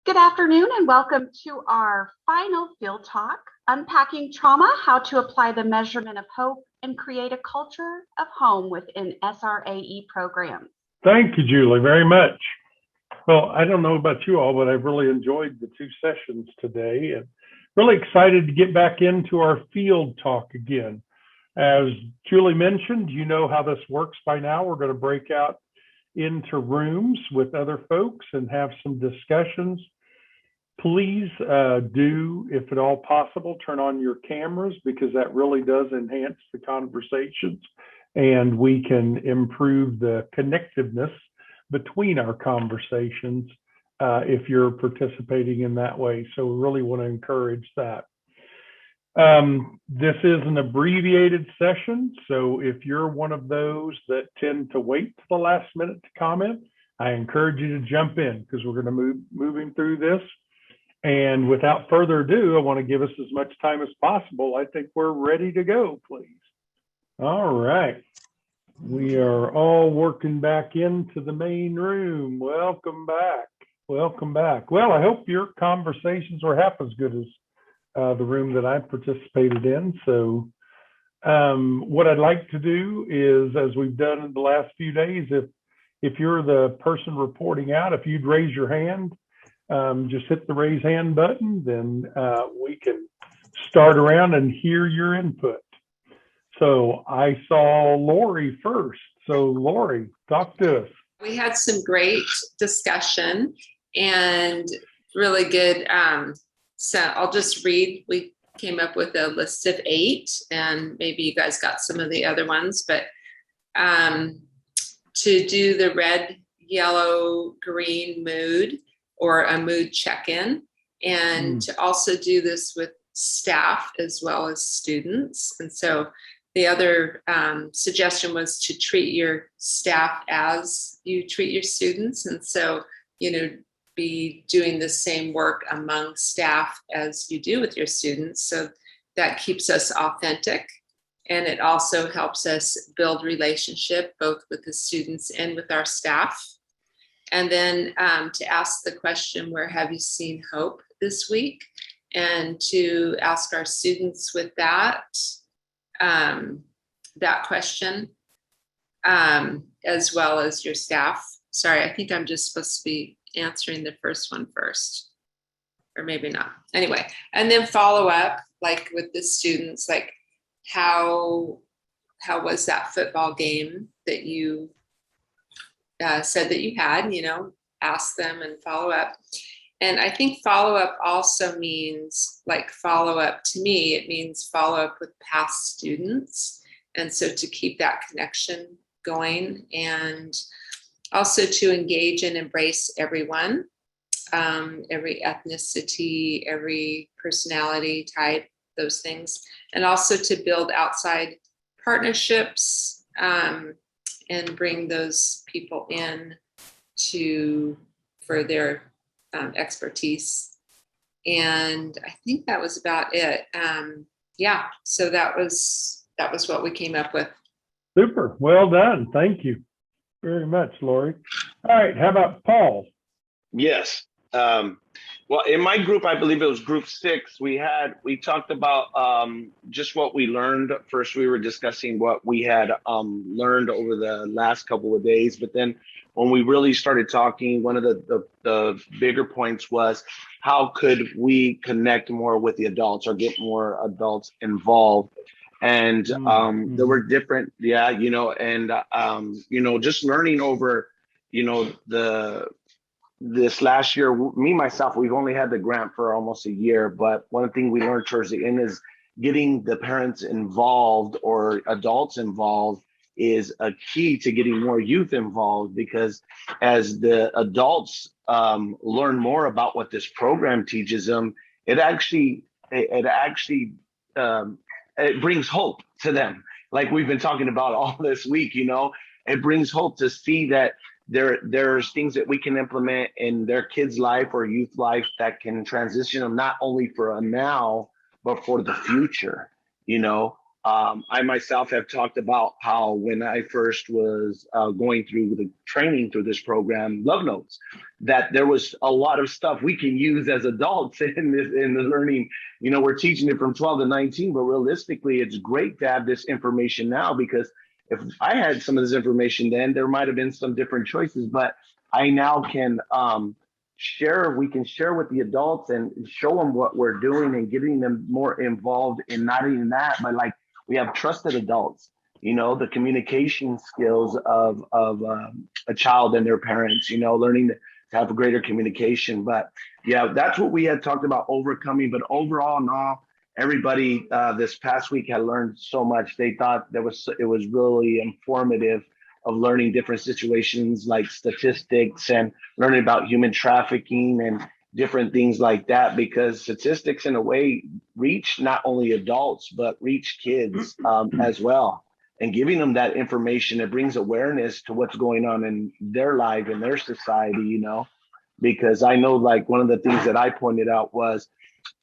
Good afternoon and welcome to our final field talk, Unpacking Trauma, How to Apply the Measurement of Hope and Create a Culture of Home within SRAE programs. Thank you, Julie, very much. Well, I don't know about you all, but I've really enjoyed the two sessions today and really excited to get back into our field talk again. As Julie mentioned, you know how this works by now. We're going to break out into rooms with other folks and have some discussions. Please do, if at all possible, turn on your cameras because that really does enhance the conversations and we can improve the connectiveness between our conversations if you're participating in that way. So we really want to encourage that. This is an abbreviated session, so if you're one of those that tend to wait to the last minute to comment, I encourage you to jump in because we're going to moving through this. And without further ado, I want to give us as much time as possible. I think we're ready to go, please. All right. We are all working back into the main room. Welcome back. Welcome back. Well, I hope your conversations were half as good as the room that I participated in. So what I'd like to do is, as we've done in the last few days, if you're the person reporting out, if you'd raise your hand, just hit the raise hand button, then we can start around and hear your input. So I saw Lori first. So Lori, talk to us. We had some great discussion and really good. So I'll just read. We came up with a list of 8, and maybe you guys got some of the other ones, but to do the red, yellow, green mood, or a mood check-in, and to also do this with staff as well as students. And so the other suggestion was to treat your staff as you treat your students. And so, be doing the same work among staff as you do with your students. So that keeps us authentic. And it also helps us build relationship both with the students and with our staff. And then to ask the question, where have you seen hope this week? And to ask our students with that question, as well as your staff. Sorry, I think I'm just supposed to be answering the first one first, or maybe not. Anyway, and then follow up, like with the students, like how was that football game that you said that you had, ask them and follow up. And I think follow up also means, like, follow up to me, it means follow up with past students. And so to keep that connection going, and also to engage and embrace everyone, every ethnicity, every personality type, those things. And also to build outside partnerships, and bring those people in for their expertise. And I think that was about it. So that was what we came up with. Super. Well done. Thank you very much, Lori. All right. How about Paul? Yes. Well, in my group, I believe it was group 6, we talked about just what we learned. First, we were discussing what we had learned over the last couple of days. But then when we really started talking, one of the bigger points was how could we connect more with the adults or get more adults involved? And there were different, just learning over, this last year, myself, we've only had the grant for almost a year, but one thing we learned towards the end is getting the parents involved or adults involved is a key to getting more youth involved, because as the adults learn more about what this program teaches them, it brings hope to them. Like we've been talking about all this week, it brings hope to see that there's things that we can implement in their kids' life or youth life that can transition them not only for a now, but for the future, I myself have talked about how when I first was going through the training through this program, Love Notes, that there was a lot of stuff we can use as adults in the learning. You know, we're teaching it from 12 to 19, but realistically, it's great to have this information now, because if I had some of this information then, there might have been some different choices, but I now can we can share with the adults and show them what we're doing and getting them more involved in not even that, but like, we have trusted adults, you know, the communication skills of a child and their parents, you know, learning to have a greater communication. But yeah, that's what we had talked about overcoming. But overall, no, everybody this past week had learned so much. They thought it was really informative of learning different situations like statistics and learning about human trafficking and different things like that, because statistics in a way reach not only adults, but reach kids as well. And giving them that information, it brings awareness to what's going on in their life, in their society, you know, because I know like one of the things that I pointed out was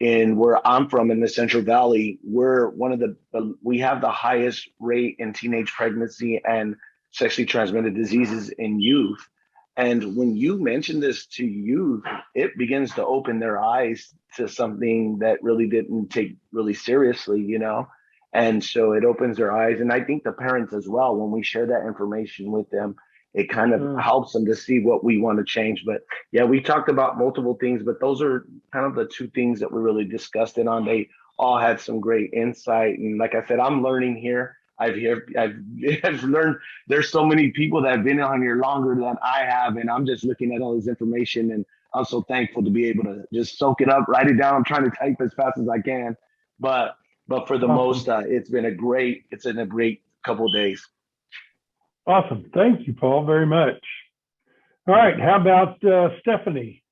in where I'm from in the Central Valley, we have the highest rate in teenage pregnancy and sexually transmitted diseases in youth. And when you mention this to youth, it begins to open their eyes to something that really didn't take really seriously, you know? And so it opens their eyes. And I think the parents as well, when we share that information with them, it kind of helps them to see what we want to change. But yeah, we talked about multiple things, but those are kind of the two things that we really discussed it on. They all had some great insight. And like I said, I'm learning here. I've learned there's so many people that have been on here longer than I have, and I'm just looking at all this information, and I'm so thankful to be able to just soak it up, write it down. I'm trying to type as fast as I can, but for the most, it's been a great couple of days. Awesome. Thank you, Paul, very much. All right. How about Stephanie?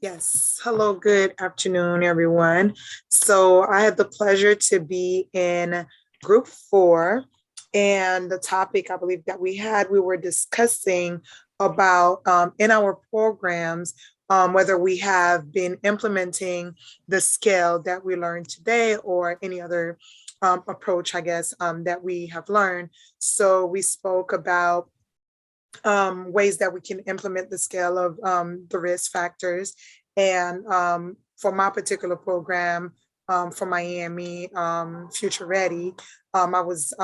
Yes. Hello. Good afternoon, everyone. So I had the pleasure to be in Group 4, and the topic I believe that we were discussing about in our programs, whether we have been implementing the scale that we learned today or any other approach, I guess, that we have learned. So we spoke about ways that we can implement the scale of the risk factors. And for my particular program, for Miami Future Ready, I was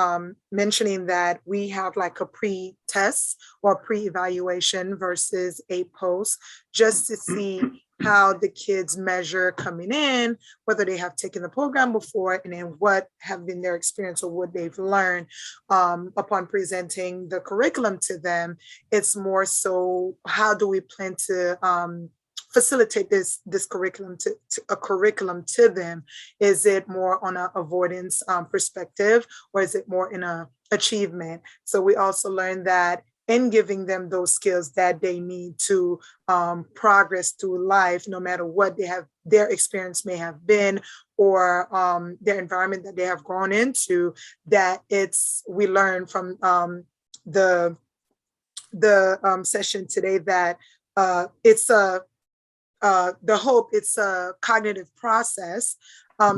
mentioning that we have like a pre-test or pre-evaluation versus a post, just to see how the kids measure coming in, whether they have taken the program before, and then what have been their experience or what they've learned upon presenting the curriculum to them. It's more so, how do we plan to facilitate this curriculum to a curriculum to them? Is it more on an avoidance perspective, or is it more in a achievement? So we also learned that in giving them those skills that they need to progress through life, no matter what their experience may have been, or their environment that they have grown into, that we learn from the session today that it's a cognitive process.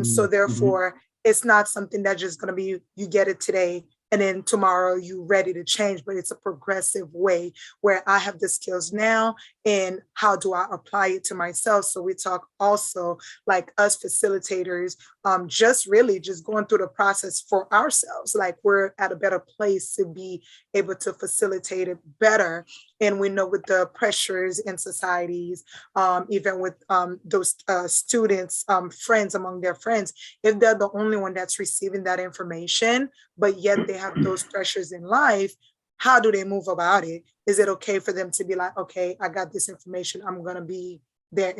So therefore, it's not something that's just going to be, you get it today and then tomorrow you ready to change, but it's a progressive way where I have the skills now, and how do I apply it to myself? So we talk also, like us facilitators, just going through the process for ourselves, like we're at a better place to be able to facilitate it better. And we know with the pressures in societies, even with those students, friends among their friends, if they're the only one that's receiving that information, but yet they have those pressures in life, how do they move about it? Is it okay for them to be like, okay, I got this information, I'm going to be there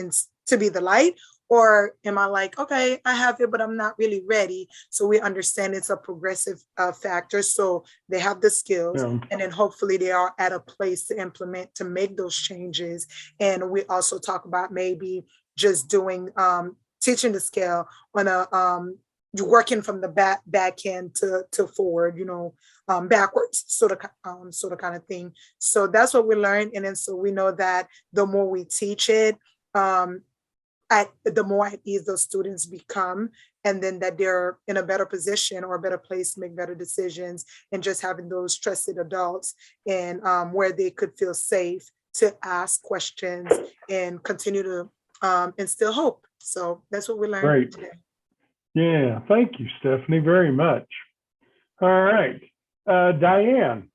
to be the light? Or am I like, okay, I have it, but I'm not really ready? So we understand it's a progressive factor. So they have the skills, and then hopefully they are at a place to implement, to make those changes. And we also talk about maybe just doing, teaching the scale on you're working from the back end to forward, backwards, sort of kind of thing. So that's what we learned. And then so we know that the more we teach it, the more at ease those students become, and then that they're in a better position or a better place to make better decisions, and just having those trusted adults and where they could feel safe to ask questions and continue to instill hope. So that's what we learned Great. today. Yeah, thank you, Stephanie, very much. All right, Diane.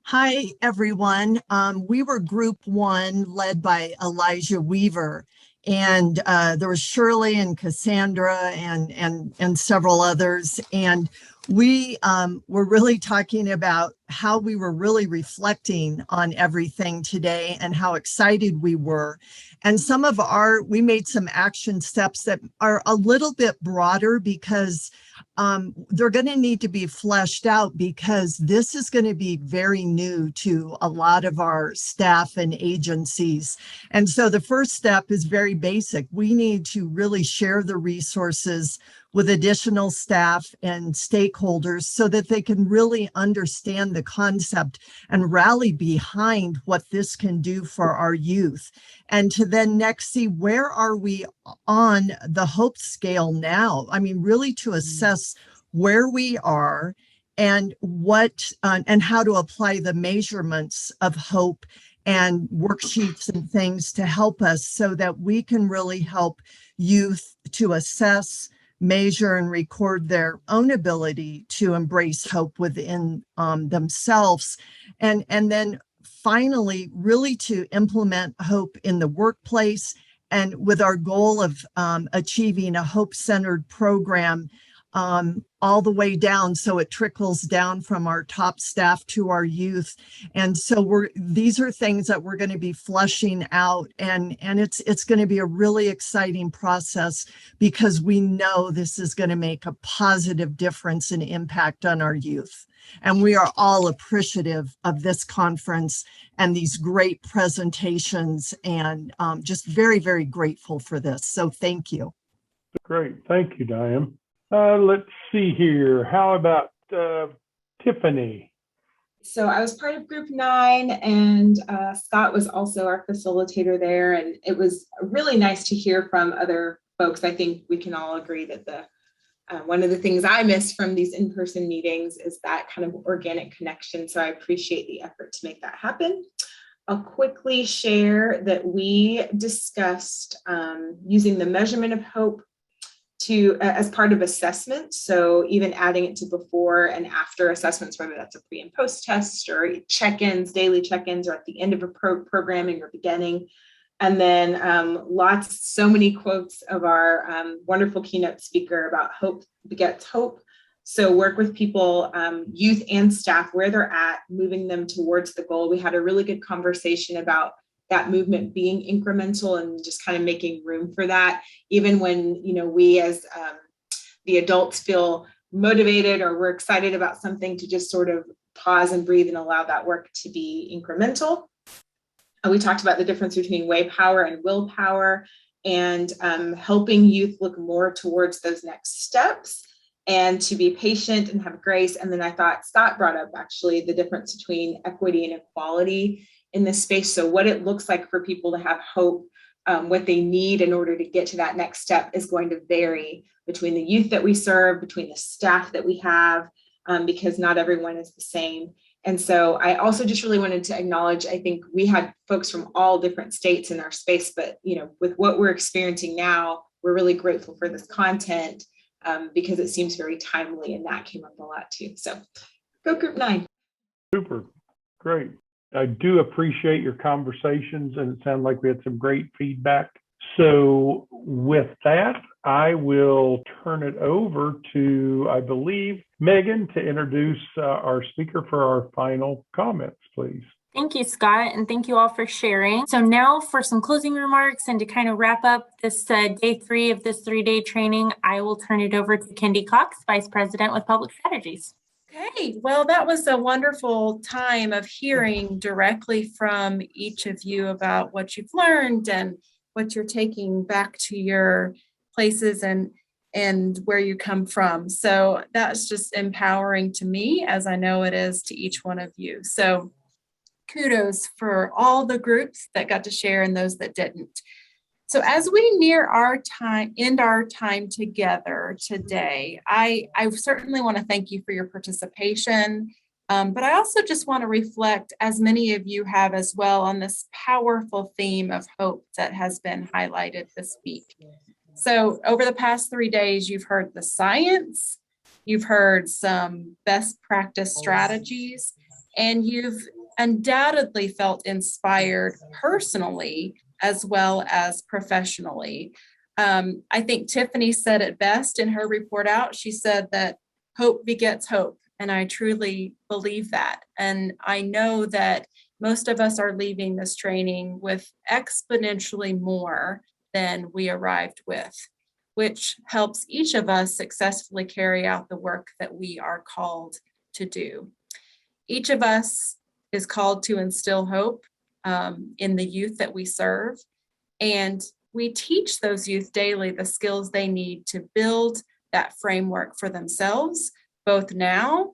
Hi, everyone. We were group 1 led by Elijah Weaver, and there was Shirley and Cassandra and several others. And we were really talking about how we were really reflecting on everything today and how excited we were. And we made some action steps that are a little bit broader because they're going to need to be fleshed out, because this is going to be very new to a lot of our staff and agencies. And so the first step is very basic. We need to really share the resources with additional staff and stakeholders so that they can really understand the concept and rally behind what this can do for our youth. And to then next see, where are we on the hope scale now? I mean, really to assess where we are and what and how to apply the measurements of hope and worksheets and things to help us so that we can really help youth to assess, measure, and record their own ability to embrace hope within themselves. And then finally, really to implement hope in the workplace, and with our goal of achieving a hope-centered program all the way down, so it trickles down from our top staff to our youth. And so these are things that we're going to be fleshing out, and it's going to be a really exciting process, because we know this is going to make a positive difference and impact on our youth. And we are all appreciative of this conference and these great presentations, and just very, very grateful for this. So thank you. Great, thank you, Diane. Let's see here. How about Tiffany? So I was part of group 9, and Scott was also our facilitator there. And it was really nice to hear from other folks. I think we can all agree that one of the things I miss from these in-person meetings is that kind of organic connection. So I appreciate the effort to make that happen. I'll quickly share that we discussed using the measurement of hope as part of assessment. So even adding it to before and after assessments, whether that's a pre and post test or check-ins, daily check-ins, or at the end of a programming or beginning. And then so many quotes of our wonderful keynote speaker about hope begets hope. So work with people, youth and staff, where they're at, moving them towards the goal. We had a really good conversation about that movement being incremental and just kind of making room for that, even when, we as the adults feel motivated or we're excited about something, to just sort of pause and breathe and allow that work to be incremental. We talked about the difference between way power and willpower, and helping youth look more towards those next steps and to be patient and have grace. And then I thought Scott brought up actually the difference between equity and equality in this space. So what it looks like for people to have hope, what they need in order to get to that next step is going to vary between the youth that we serve, between the staff that we have, because not everyone is the same. And so I also just really wanted to acknowledge, I think we had folks from all different states in our space, but with what we're experiencing now, we're really grateful for this content because it seems very timely, and that came up a lot too. So go group 9. Super, great. I do appreciate your conversations, and it sounded like we had some great feedback. So with that, I will turn it over to, I believe, Megan to introduce our speaker for our final comments, please. Thank you, Scott, and thank you all for sharing. So now for some closing remarks and to kind of wrap up this day 3 of this 3-day training, I will turn it over to Kendy Cox, Vice President with Public Strategies. Okay, well, that was a wonderful time of hearing directly from each of you about what you've learned and what you're taking back to your places and where you come from. So that's just empowering to me, as I know it is to each one of you. So kudos for all the groups that got to share and those that didn't. So as we near end our time together today, I certainly want to thank you for your participation. But I also just want to reflect, as many of you have as well, on this powerful theme of hope that has been highlighted this week. So over the past 3 days, you've heard the science, you've heard some best practice strategies, and you've undoubtedly felt inspired personally as well as professionally. I think Tiffany said it best in her report out. She said that hope begets hope. And I truly believe that. And I know that most of us are leaving this training with exponentially more than we arrived with, which helps each of us successfully carry out the work that we are called to do. Each of us is called to instill hope in the youth that we serve. And we teach those youth daily the skills they need to build that framework for themselves, both now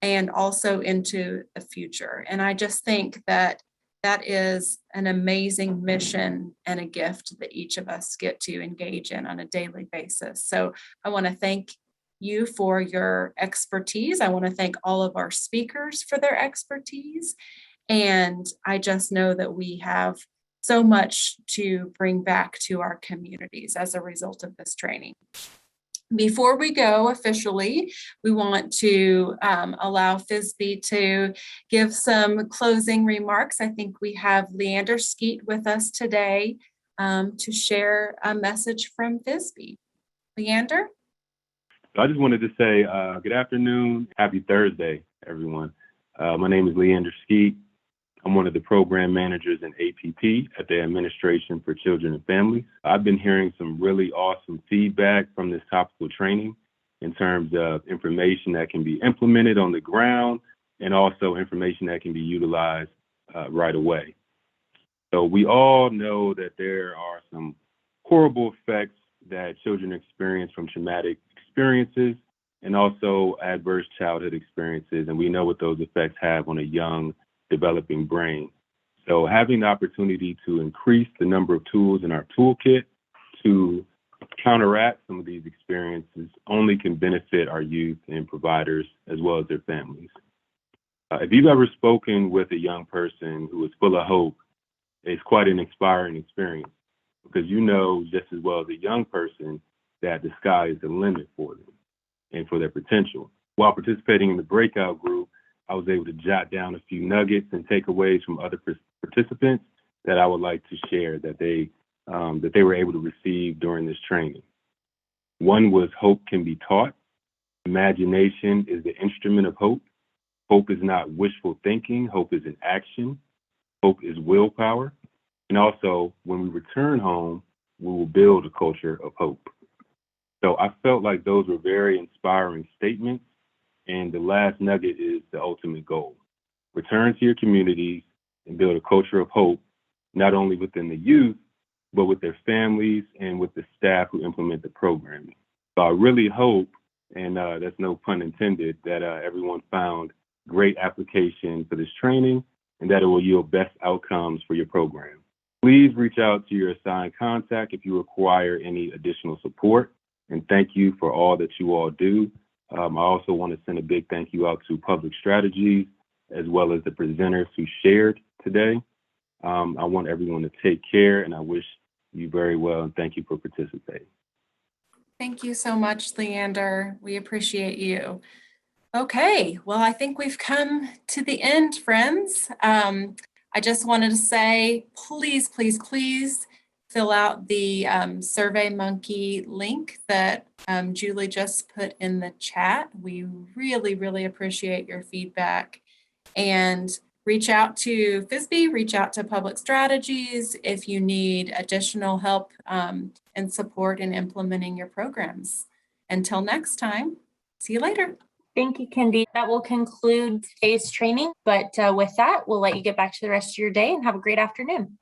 and also into the future. And I just think that that is an amazing mission and a gift that each of us get to engage in on a daily basis. So I want to thank you for your expertise. I want to thank all of our speakers for their expertise. And I just know that we have so much to bring back to our communities as a result of this training. Before we go officially, we want to allow FYSB to give some closing remarks. I think we have Leander Skeete with us today to share a message from FYSB. Leander? I just wanted to say good afternoon, happy Thursday, everyone. My name is Leander Skeete. I'm one of the program managers in APP at the Administration for Children and Families. I've been hearing some really awesome feedback from this topical training in terms of information that can be implemented on the ground and also information that can be utilized right away. So we all know that there are some horrible effects that children experience from traumatic experiences and also adverse childhood experiences, and we know what those effects have on a young developing brain. So having the opportunity to increase the number of tools in our toolkit to counteract some of these experiences only can benefit our youth and providers as well as their families. If you've ever spoken with a young person who is full of hope, it's quite an inspiring experience because you know just as well as a young person that the sky is the limit for them and for their potential. While participating in the breakout group, I was able to jot down a few nuggets and takeaways from other participants that I would like to share that they were able to receive during this training. One was hope can be taught. Imagination is the instrument of hope. Hope is not wishful thinking. Hope is an action. Hope is willpower. And also, when we return home, we will build a culture of hope. So I felt like those were very inspiring statements. And the last nugget is the ultimate goal. Return to your communities and build a culture of hope, not only within the youth, but with their families and with the staff who implement the programming. So I really hope, and that's no pun intended, that everyone found great application for this training and that it will yield best outcomes for your program. Please reach out to your assigned contact if you require any additional support. And thank you for all that you all do. I also want to send a big thank you out to Public Strategies, as well as the presenters who shared today. I want everyone to take care, and I wish you very well, and thank you for participating. Thank you so much, Leander. We appreciate you. Okay, well, I think we've come to the end, friends. I just wanted to say, please, please, please fill out the SurveyMonkey link that Julie just put in the chat. We really, really appreciate your feedback. And reach out to FYSB, reach out to Public Strategies if you need additional help and support in implementing your programs. Until next time, see you later. Thank you, Kendy. That will conclude today's training. But with that, we'll let you get back to the rest of your day and have a great afternoon.